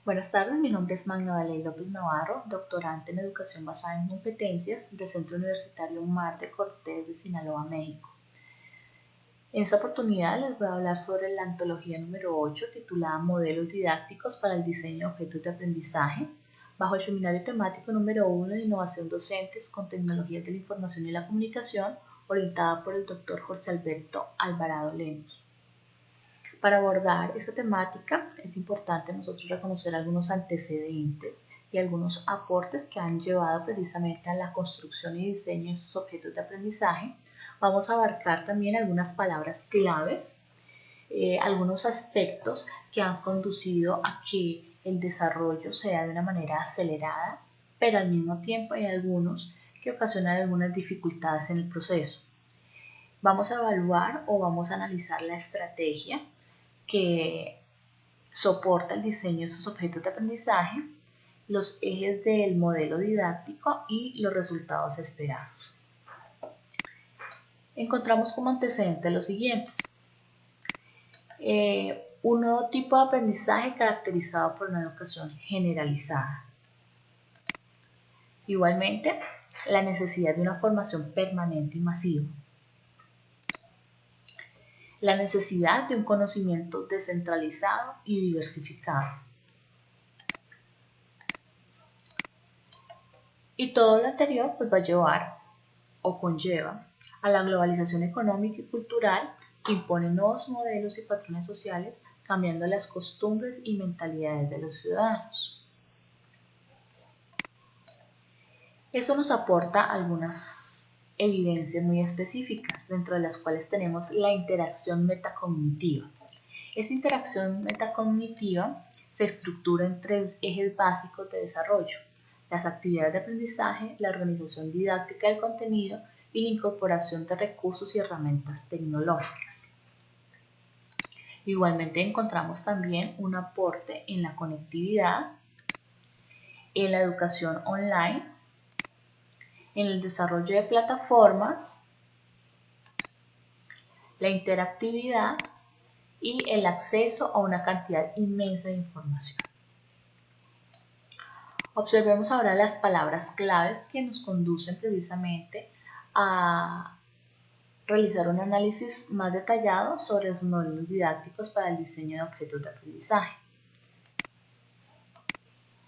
Buenas tardes, mi nombre es Magna Valeria López Navarro, doctorante en Educación Basada en Competencias del Centro Universitario Mar de Cortés de Sinaloa, México. En esta oportunidad les voy a hablar sobre la antología número 8 titulada Modelos didácticos para el diseño de objetos de aprendizaje, bajo el seminario temático número 1 de Innovación Docentes con Tecnologías de la Información y la Comunicación, orientada por el Dr. Jorge Alberto Alvarado Lemos. Para abordar esta temática es importante nosotros reconocer algunos antecedentes y algunos aportes que han llevado precisamente a la construcción y diseño de estos objetos de aprendizaje. Vamos a abarcar también algunas palabras claves, algunos aspectos que han conducido a que el desarrollo sea de una manera acelerada, pero al mismo tiempo hay algunos que ocasionan algunas dificultades en el proceso. Vamos a evaluar o vamos a analizar la estrategia que soporta el diseño de estos objetos de aprendizaje, los ejes del modelo didáctico y los resultados esperados. Encontramos como antecedentes los siguientes. Un nuevo tipo de aprendizaje caracterizado por una educación generalizada. Igualmente, la necesidad de una formación permanente y masiva. La necesidad de un conocimiento descentralizado y diversificado. Y todo lo anterior pues va a llevar o conlleva a la globalización económica y cultural que impone nuevos modelos y patrones sociales, cambiando las costumbres y mentalidades de los ciudadanos. Eso nos aporta algunas evidencias muy específicas, dentro de las cuales tenemos la interacción metacognitiva. Esta interacción metacognitiva se estructura en tres ejes básicos de desarrollo: las actividades de aprendizaje, la organización didáctica del contenido y la incorporación de recursos y herramientas tecnológicas. Igualmente encontramos también un aporte en la conectividad, en la educación online, en el desarrollo de plataformas, la interactividad y el acceso a una cantidad inmensa de información. Observemos ahora las palabras claves que nos conducen precisamente a realizar un análisis más detallado sobre los modelos didácticos para el diseño de objetos de aprendizaje.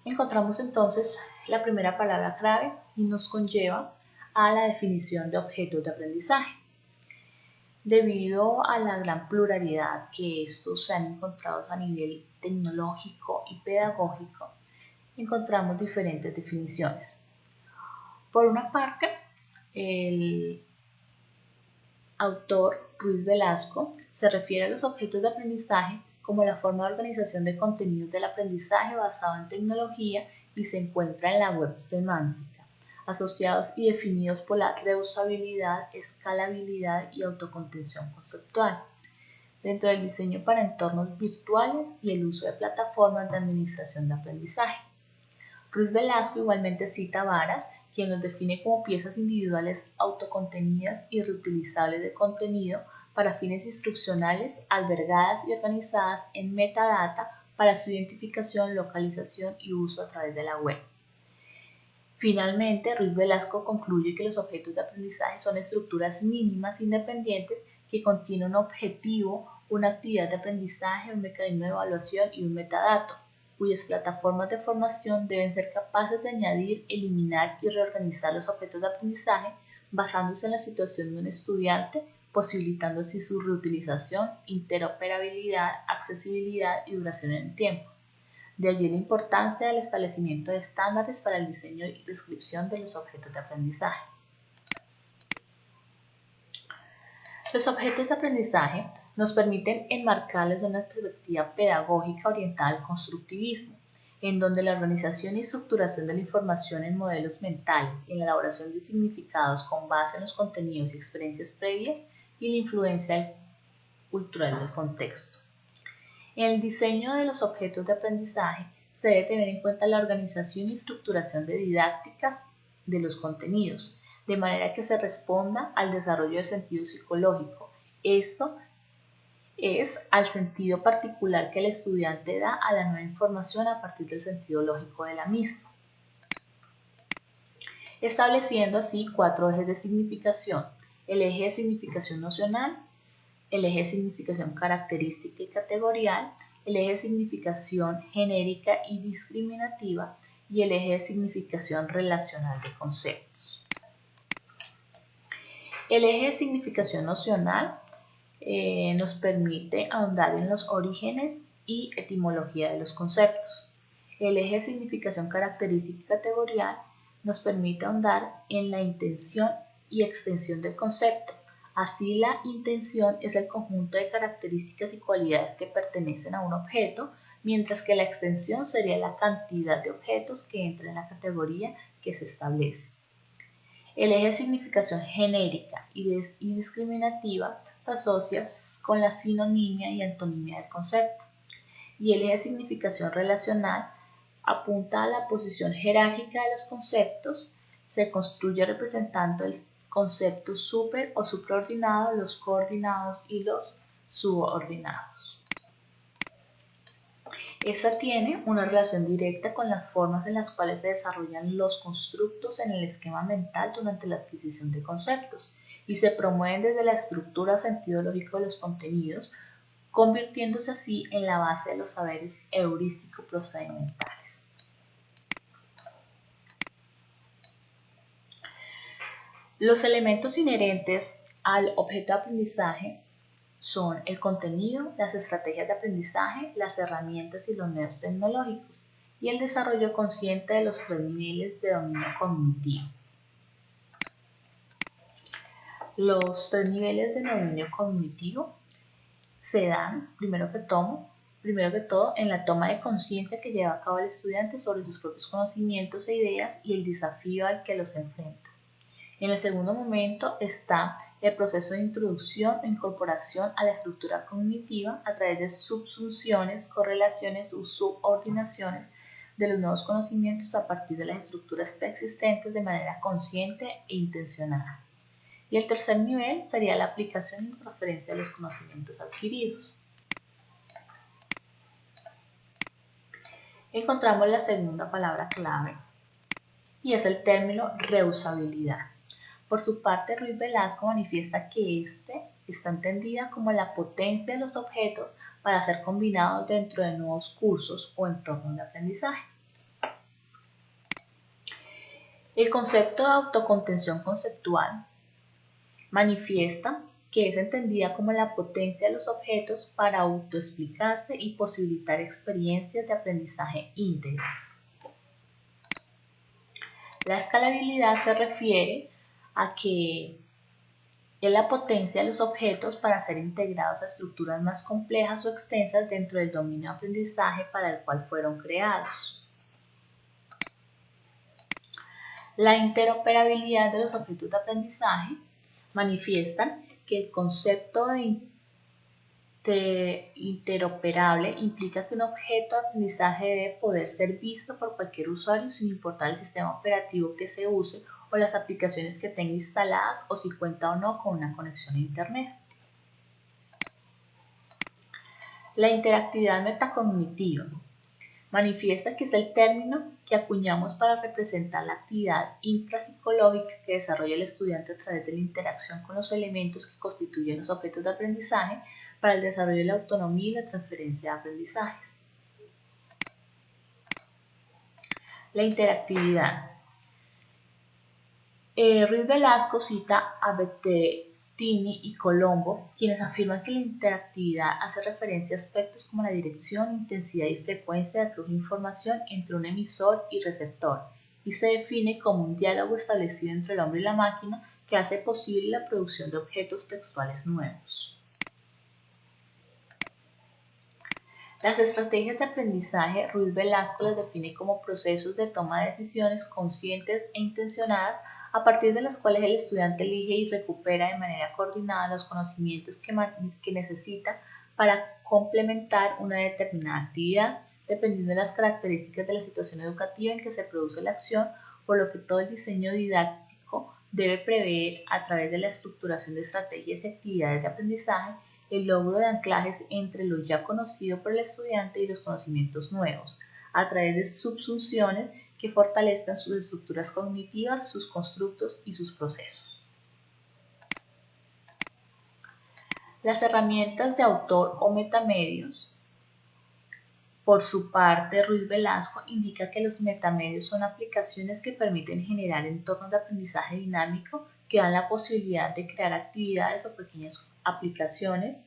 Encontramos entonces la primera palabra clave y nos conlleva a la definición de objetos de aprendizaje. Debido a la gran pluralidad que estos se han encontrado a nivel tecnológico y pedagógico, encontramos diferentes definiciones. Por una parte, el autor Ruiz Velasco se refiere a los objetos de aprendizaje como la forma de organización de contenidos del aprendizaje basado en tecnología y se encuentra en la web semántica, asociados y definidos por la reusabilidad, escalabilidad y autocontención conceptual, dentro del diseño para entornos virtuales y el uso de plataformas de administración de aprendizaje. Ruiz Velasco igualmente cita Varas, quien los define como piezas individuales autocontenidas y reutilizables de contenido para fines instruccionales, albergadas y organizadas en metadata para su identificación, localización y uso a través de la web. Finalmente, Ruiz Velasco concluye que los objetos de aprendizaje son estructuras mínimas independientes que contienen un objetivo, una actividad de aprendizaje, un mecanismo de evaluación y un metadato, cuyas plataformas de formación deben ser capaces de añadir, eliminar y reorganizar los objetos de aprendizaje basándose en la situación de un estudiante, posibilitando así su reutilización, interoperabilidad, accesibilidad y duración en el tiempo. De allí la importancia del establecimiento de estándares para el diseño y descripción de los objetos de aprendizaje. Los objetos de aprendizaje nos permiten enmarcarles una perspectiva pedagógica orientada al constructivismo, en donde la organización y estructuración de la información en modelos mentales y en la elaboración de significados con base en los contenidos y experiencias previas y la influencia cultural del contexto. En el diseño de los objetos de aprendizaje se debe tener en cuenta la organización y estructuración de didácticas de los contenidos, de manera que se responda al desarrollo del sentido psicológico. Esto es al sentido particular que el estudiante da a la nueva información a partir del sentido lógico de la misma, estableciendo así 4 ejes de significación: el eje de significación nocional, el eje de significación característica y categorial, el eje de significación genérica y discriminativa y el eje de significación relacional de conceptos. El eje de significación nocional nos permite ahondar en los orígenes y etimología de los conceptos. El eje de significación característica y categorial nos permite ahondar en la intención y extensión del concepto. Así, la intención es el conjunto de características y cualidades que pertenecen a un objeto, mientras que la extensión sería la cantidad de objetos que entra en la categoría que se establece. El eje de significación genérica y discriminativa se asocia con la sinonimia y antonimia del concepto, y el eje de significación relacional apunta a la posición jerárquica de los conceptos. Se construye representando el concepto super o supraordinado, los coordinados y los subordinados. Esta tiene una relación directa con las formas en las cuales se desarrollan los constructos en el esquema mental durante la adquisición de conceptos y se promueven desde la estructura o sentido lógico de los contenidos, convirtiéndose así en la base de los saberes heurístico-procedimentales. Los elementos inherentes al objeto de aprendizaje son el contenido, las estrategias de aprendizaje, las herramientas y los medios tecnológicos, y el desarrollo consciente de los 3 niveles de dominio cognitivo. Los 3 niveles de dominio cognitivo se dan, primero que todo, en la toma de conciencia que lleva a cabo el estudiante sobre sus propios conocimientos e ideas y el desafío al que los enfrenta. En el segundo momento está el proceso de introducción e incorporación a la estructura cognitiva a través de subsunciones, correlaciones o subordinaciones de los nuevos conocimientos a partir de las estructuras preexistentes de manera consciente e intencionada. Y el tercer nivel sería la aplicación y la transferencia de los conocimientos adquiridos. Encontramos la segunda palabra clave y es el término reusabilidad. Por su parte, Ruiz Velasco manifiesta que está entendida como la potencia de los objetos para ser combinados dentro de nuevos cursos o entornos de aprendizaje. El concepto de autocontención conceptual manifiesta que es entendida como la potencia de los objetos para autoexplicarse y posibilitar experiencias de aprendizaje íntegras. La escalabilidad se refiere a que es la potencia de los objetos para ser integrados a estructuras más complejas o extensas dentro del dominio de aprendizaje para el cual fueron creados. La interoperabilidad de los objetos de aprendizaje manifiestan que el concepto de interoperable implica que un objeto de aprendizaje debe poder ser visto por cualquier usuario sin importar el sistema operativo que se use o las aplicaciones que tenga instaladas o si cuenta o no con una conexión a Internet. La interactividad metacognitiva manifiesta que es el término que acuñamos para representar la actividad intrapsicológica que desarrolla el estudiante a través de la interacción con los elementos que constituyen los objetos de aprendizaje para el desarrollo de la autonomía y la transferencia de aprendizajes. La interactividad. Ruiz Velasco cita a Bettettini y Colombo, quienes afirman que la interactividad hace referencia a aspectos como la dirección, intensidad y frecuencia de flujo de información entre un emisor y receptor, y se define como un diálogo establecido entre el hombre y la máquina que hace posible la producción de objetos textuales nuevos. Las estrategias de aprendizaje, Ruiz Velasco las define como procesos de toma de decisiones conscientes e intencionadas a partir de las cuales el estudiante elige y recupera de manera coordinada los conocimientos que necesita para complementar una determinada actividad, dependiendo de las características de la situación educativa en que se produce la acción, por lo que todo el diseño didáctico debe prever, a través de la estructuración de estrategias y actividades de aprendizaje, el logro de anclajes entre lo ya conocido por el estudiante y los conocimientos nuevos, a través de subsunciones que fortalezcan sus estructuras cognitivas, sus constructos y sus procesos. Las herramientas de autor o metamedios. Por su parte, Ruiz Velasco indica que los metamedios son aplicaciones que permiten generar entornos de aprendizaje dinámico que dan la posibilidad de crear actividades o pequeñas aplicaciones,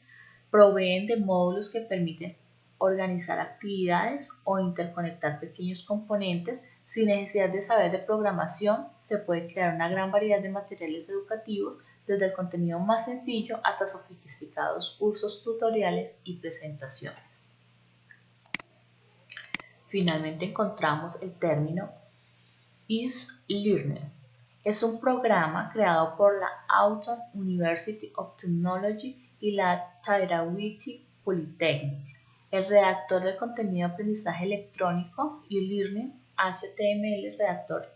proveen de módulos que permiten organizar actividades o interconectar pequeños componentes. Sin necesidad de saber de programación, se puede crear una gran variedad de materiales educativos, desde el contenido más sencillo hasta sofisticados cursos, tutoriales y presentaciones. Finalmente encontramos el término Is-Learning. Es un programa creado por la Autumn University of Technology y la Tairawiti Polytechnic. El redactor del contenido de aprendizaje electrónico e-learning HTML redactor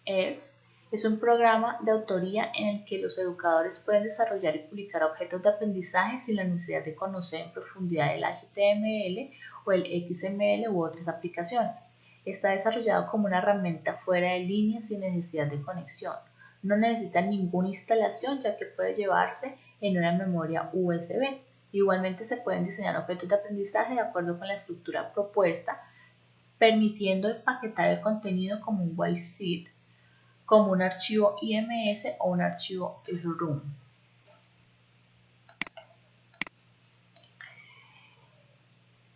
es un programa de autoría en el que los educadores pueden desarrollar y publicar objetos de aprendizaje sin la necesidad de conocer en profundidad el HTML o el XML u otras aplicaciones. Está desarrollado como una herramienta fuera de línea sin necesidad de conexión. No necesita ninguna instalación, ya que puede llevarse en una memoria USB. Igualmente se pueden diseñar objetos de aprendizaje de acuerdo con la estructura propuesta, permitiendo empaquetar el contenido como un WYSIWYG, como un archivo IMS o un archivo SRUM.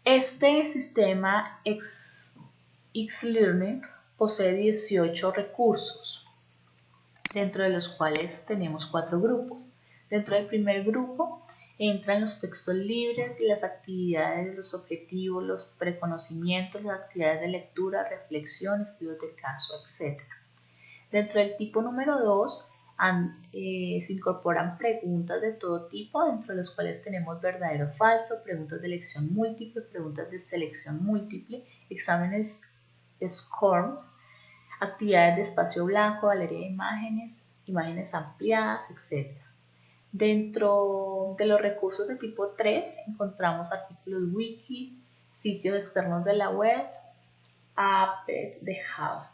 Este sistema X-Learning posee 18 recursos, dentro de los cuales tenemos 4 grupos. Dentro del primer grupo entran los textos libres, las actividades, los objetivos, los preconocimientos, las actividades de lectura, reflexión, estudios de caso, etc. Dentro del tipo número 2 se incorporan preguntas de todo tipo, dentro de los cuales tenemos verdadero o falso, preguntas de elección múltiple, preguntas de selección múltiple, exámenes SCORMS, actividades de espacio blanco, galería de imágenes, imágenes ampliadas, etc. Dentro de los recursos de tipo 3 encontramos artículos wiki, sitios externos de la web, app de Java.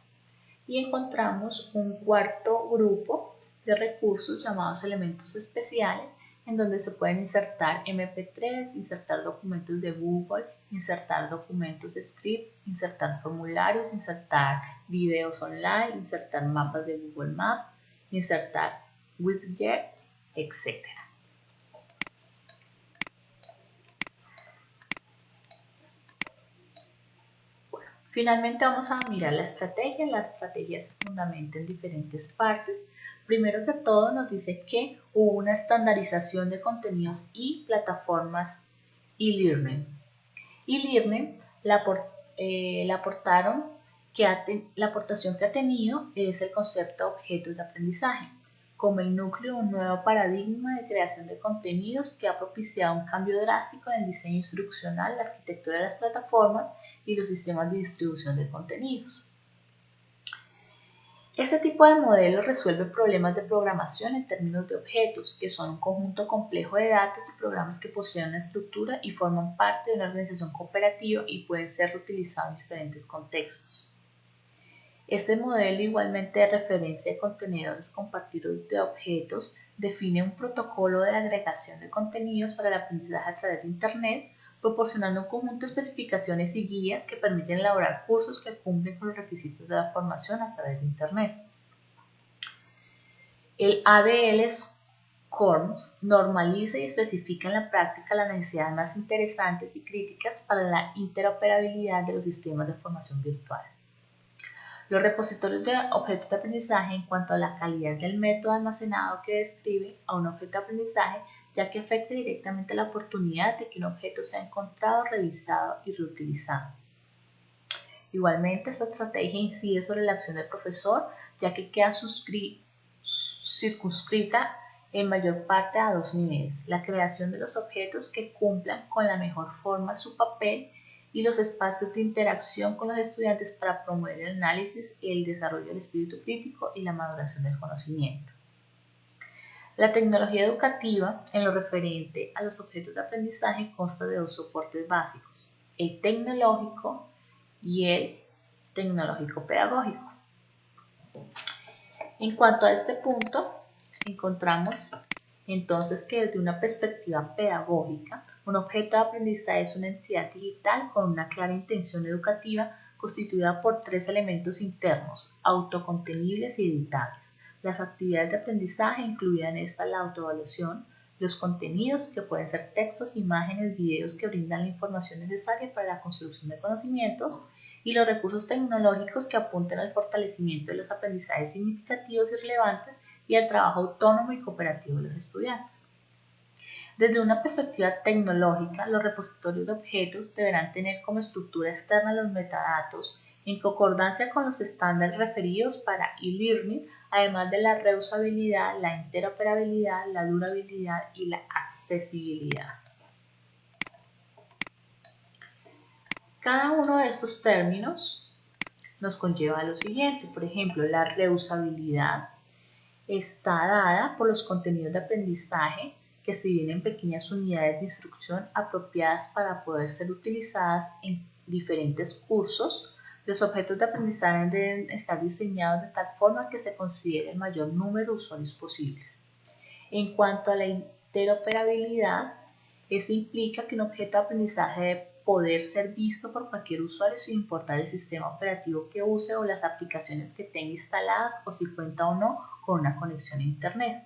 Y encontramos un cuarto grupo de recursos llamados elementos especiales, en donde se pueden insertar MP3, insertar documentos de Google, insertar documentos script, insertar formularios, insertar videos online, insertar mapas de Google Maps, insertar widgets, etc. Finalmente vamos a mirar la estrategia. La estrategia se fundamenta en diferentes partes. Primero que todo nos dice que hubo una estandarización de contenidos y plataformas e-learning. E-learning la aportación que ha tenido es el concepto de objetos de aprendizaje, como el núcleo de un nuevo paradigma de creación de contenidos que ha propiciado un cambio drástico en el diseño instruccional, la arquitectura de las plataformas y los sistemas de distribución de contenidos. Este tipo de modelo resuelve problemas de programación en términos de objetos, que son un conjunto complejo de datos y programas que poseen una estructura y forman parte de una organización cooperativa y pueden ser reutilizados en diferentes contextos. Este modelo, igualmente de referencia de contenedores compartidos de objetos, define un protocolo de agregación de contenidos para el aprendizaje a través de Internet, proporcionando un conjunto de especificaciones y guías que permiten elaborar cursos que cumplen con los requisitos de la formación a través de Internet. El ADL SCORMS normaliza y especifica en la práctica las necesidades más interesantes y críticas para la interoperabilidad de los sistemas de formación virtual. Los repositorios de objetos de aprendizaje en cuanto a la calidad del método almacenado que describe a un objeto de aprendizaje, ya que afecta directamente la oportunidad de que un objeto sea encontrado, revisado y reutilizado. Igualmente, esta estrategia incide sobre la acción del profesor, ya que queda circunscrita en mayor parte a 2 niveles: la creación de los objetos que cumplan con la mejor forma su papel y los espacios de interacción con los estudiantes para promover el análisis y el desarrollo del espíritu crítico y la maduración del conocimiento. La tecnología educativa, en lo referente a los objetos de aprendizaje, consta de dos soportes básicos, el tecnológico y el tecnológico-pedagógico. En cuanto a este punto, encontramos entonces que desde una perspectiva pedagógica, un objeto de aprendizaje es una entidad digital con una clara intención educativa constituida por tres elementos internos, autocontenibles y editables. Las actividades de aprendizaje incluyen en esta la autoevaluación, los contenidos que pueden ser textos, imágenes, videos que brindan la información necesaria para la construcción de conocimientos y los recursos tecnológicos que apuntan al fortalecimiento de los aprendizajes significativos y relevantes y al trabajo autónomo y cooperativo de los estudiantes. Desde una perspectiva tecnológica, los repositorios de objetos deberán tener como estructura externa los metadatos en concordancia con los estándares referidos para e-learning, además de la reusabilidad, la interoperabilidad, la durabilidad y la accesibilidad. Cada uno de estos términos nos conlleva a lo siguiente. Por ejemplo, la reusabilidad está dada por los contenidos de aprendizaje que se dividen en pequeñas unidades de instrucción apropiadas para poder ser utilizadas en diferentes cursos. Los objetos de aprendizaje deben estar diseñados de tal forma que se considere el mayor número de usuarios posibles. En cuanto a la interoperabilidad, esto implica que un objeto de aprendizaje debe poder ser visto por cualquier usuario sin importar el sistema operativo que use o las aplicaciones que tenga instaladas o si cuenta o no con una conexión a Internet.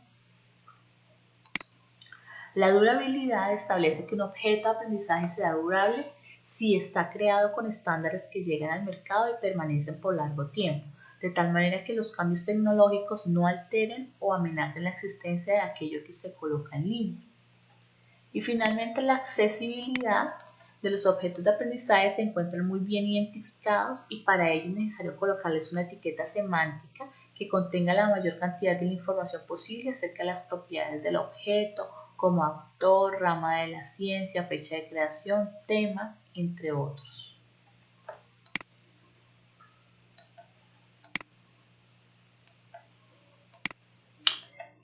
La durabilidad establece que un objeto de aprendizaje será durable si está creado con estándares que llegan al mercado y permanecen por largo tiempo, de tal manera que los cambios tecnológicos no alteren o amenacen la existencia de aquello que se coloca en línea. Y finalmente, la accesibilidad de los objetos de aprendizaje se encuentran muy bien identificados y para ello es necesario colocarles una etiqueta semántica que contenga la mayor cantidad de la información posible acerca de las propiedades del objeto, como autor, rama de la ciencia, fecha de creación, temas, entre otros.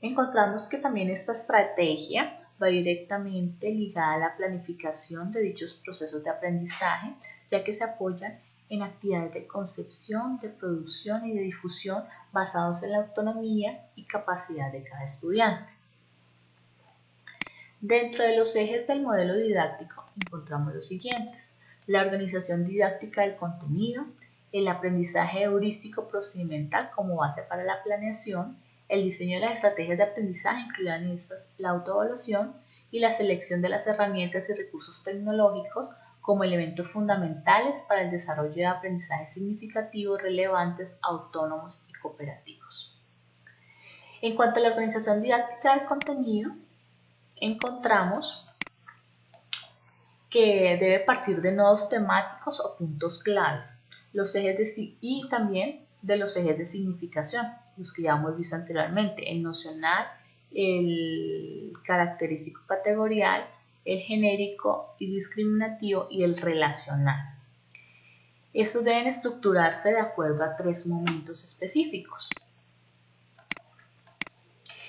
Encontramos que también esta estrategia va directamente ligada a la planificación de dichos procesos de aprendizaje, ya que se apoyan en actividades de concepción, de producción y de difusión basados en la autonomía y capacidad de cada estudiante. Dentro de los ejes del modelo didáctico encontramos los siguientes: la organización didáctica del contenido, el aprendizaje heurístico procedimental como base para la planeación, el diseño de las estrategias de aprendizaje, incluidas en estas la autoevaluación y la selección de las herramientas y recursos tecnológicos como elementos fundamentales para el desarrollo de aprendizajes significativos, relevantes, autónomos y cooperativos. En cuanto a la organización didáctica del contenido, encontramos que debe partir de nodos temáticos o puntos claves, los ejes y también de los ejes de significación, los que ya hemos visto anteriormente, el nocional, el característico categorial, el genérico y discriminativo y el relacional. Estos deben estructurarse de acuerdo a tres momentos específicos.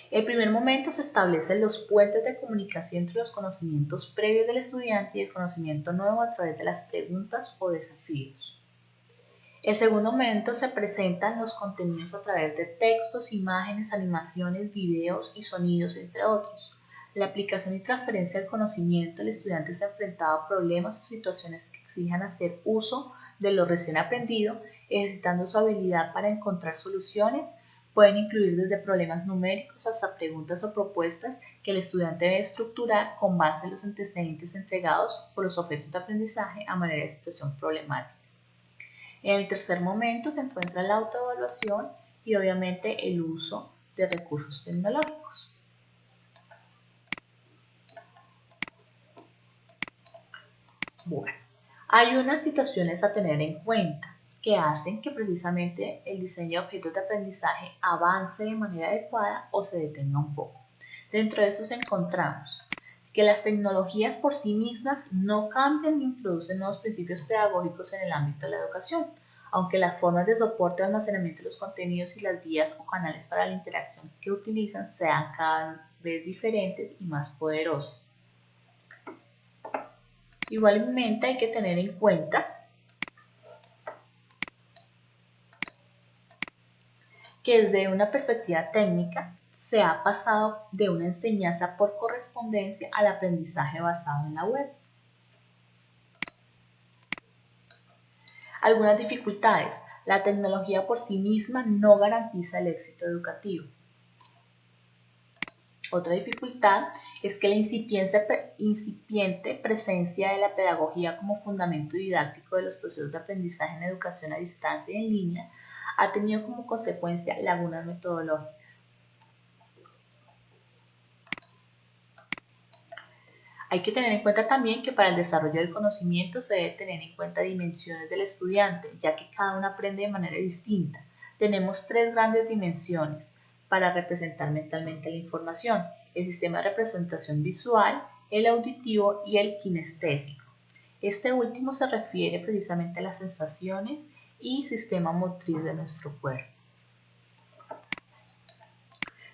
El primer momento se establecen los puentes de comunicación entre los conocimientos previos del estudiante y el conocimiento nuevo a través de las preguntas o desafíos. El segundo momento se presentan los contenidos a través de textos, imágenes, animaciones, videos y sonidos, entre otros. La aplicación y transferencia del conocimiento, el estudiante se ha enfrentado a problemas o situaciones que exijan hacer uso de lo recién aprendido, ejercitando su habilidad para encontrar soluciones. Pueden incluir desde problemas numéricos hasta preguntas o propuestas que el estudiante debe estructurar con base en los antecedentes entregados por los objetos de aprendizaje a manera de situación problemática. En el tercer momento se encuentra la autoevaluación y obviamente el uso de recursos tecnológicos. Bueno, hay unas situaciones a tener en cuenta que hacen que precisamente el diseño de objetos de aprendizaje avance de manera adecuada o se detenga un poco. Dentro de esos encontramos que las tecnologías por sí mismas no cambian ni introducen nuevos principios pedagógicos en el ámbito de la educación. aunque las formas de soporte o almacenamiento de los contenidos y las vías o canales para la interacción que utilizan sean cada vez diferentes y más poderosas. Igualmente hay que tener en cuenta que desde una perspectiva técnica se ha pasado de una enseñanza por correspondencia al aprendizaje basado en la web. Algunas dificultades. La tecnología por sí misma no garantiza el éxito educativo. Otra dificultad es que la incipiente presencia de la pedagogía como fundamento didáctico de los procesos de aprendizaje en educación a distancia y en línea ha tenido como consecuencia lagunas metodológicas. Hay que tener en cuenta también que para el desarrollo del conocimiento se debe tener en cuenta dimensiones del estudiante, ya que cada uno aprende de manera distinta. Tenemos tres grandes dimensiones para representar mentalmente la información: el sistema de representación visual, el auditivo y el kinestésico. Este último se refiere precisamente a las sensaciones y sistema motriz de nuestro cuerpo.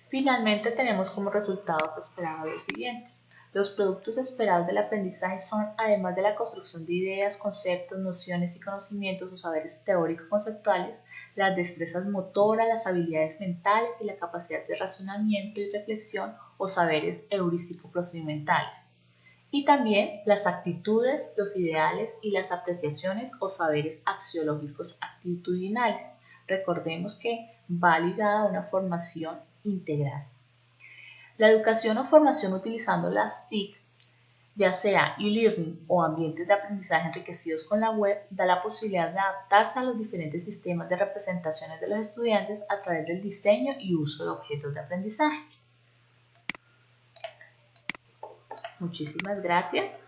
Finalmente tenemos como resultados esperados los siguientes. Los productos esperados del aprendizaje son, además de la construcción de ideas, conceptos, nociones y conocimientos o saberes teórico-conceptuales, las destrezas motoras, las habilidades mentales y la capacidad de razonamiento y reflexión o saberes heurístico-procedimentales. Y también las actitudes, los ideales y las apreciaciones o saberes axiológicos actitudinales. Recordemos que va ligada a una formación integral. La educación o formación utilizando las TIC, ya sea e-learning o ambientes de aprendizaje enriquecidos con la web, da la posibilidad de adaptarse a los diferentes sistemas de representaciones de los estudiantes a través del diseño y uso de objetos de aprendizaje. Muchísimas gracias.